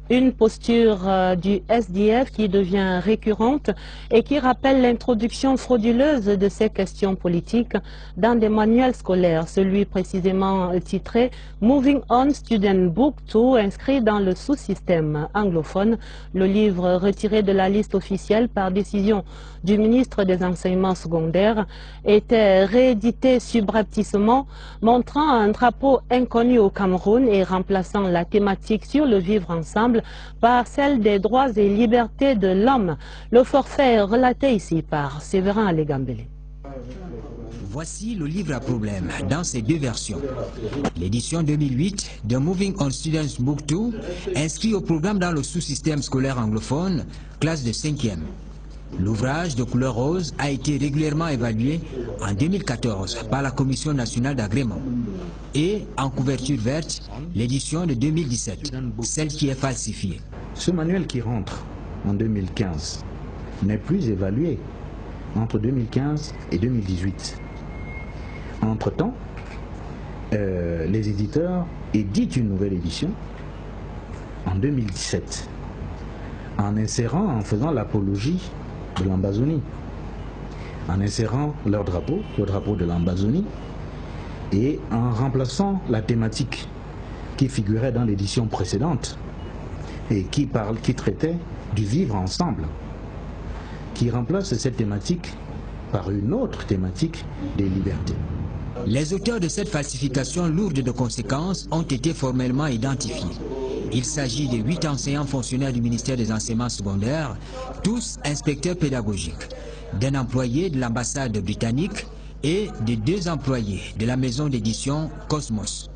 Une posture du SDF qui devient récurrente et qui rappelle l'introduction frauduleuse de ces questions politiques dans des manuels scolaires, celui précisément titré « Moving On Student Book 2 » inscrit dans le sous-système anglophone. Le livre retiré de la liste officielle par décision du ministre des Enseignements secondaires était réédité subrepticement, montrant un drapeau inconnu au Cameroun et remplaçant la thématique sur le vivre ensemble par celle des droits et libertés de l'homme. Le forfait est relaté ici par Séverin Alégambélé. Voici le livre à problème dans ses deux versions. L'édition 2008 de Moving On Students Book 2, inscrit au programme dans le sous-système scolaire anglophone, classe de 5e. L'ouvrage de couleur rose a été régulièrement évalué en 2014 par la Commission nationale d'agrément. Et en couverture verte, l'édition de 2017, celle qui est falsifiée. Ce manuel qui rentre en 2015 n'est plus évalué entre 2015 et 2018. Entre-temps, les éditeurs éditent une nouvelle édition en 2017 en faisant l'apologie de l'Ambazonie, en insérant leur drapeau, le drapeau de l'Ambazonie, et en remplaçant la thématique qui figurait dans l'édition précédente et qui traitait du vivre ensemble, qui remplace cette thématique par une autre thématique des libertés. Les auteurs de cette falsification lourde de conséquences ont été formellement identifiés. Il s'agit de 8 enseignants fonctionnaires du ministère des Enseignements secondaires, tous inspecteurs pédagogiques, d'un employé de l'ambassade britannique et de 2 employés de la maison d'édition Cosmos.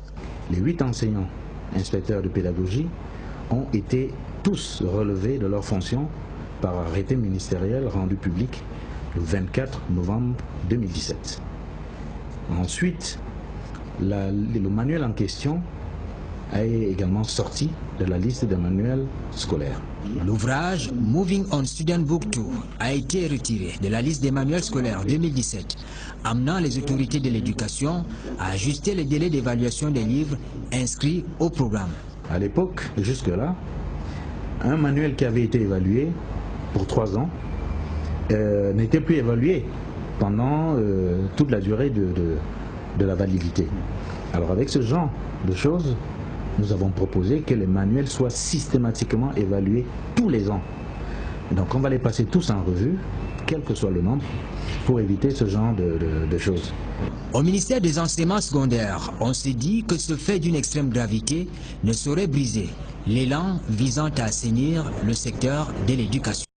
Les 8 enseignants inspecteurs de pédagogie ont été tous relevés de leurs fonctions par arrêté ministériel rendu public le 24 novembre 2017. Ensuite, le manuel en question est également sorti de la liste des manuels scolaires. L'ouvrage Moving On Student Book 2 a été retiré de la liste des manuels scolaires 2017, amenant les autorités de l'éducation à ajuster les délais d'évaluation des livres inscrits au programme. À l'époque, jusque-là, un manuel qui avait été évalué pour 3 ans n'était plus évalué pendant toute la durée de la validité. Alors avec ce genre de choses, nous avons proposé que les manuels soient systématiquement évalués tous les ans. Donc on va les passer tous en revue, quel que soit le nombre, pour éviter ce genre de choses. Au ministère des Enseignements secondaires, on s'est dit que ce fait d'une extrême gravité ne saurait briser l'élan visant à assainir le secteur de l'éducation.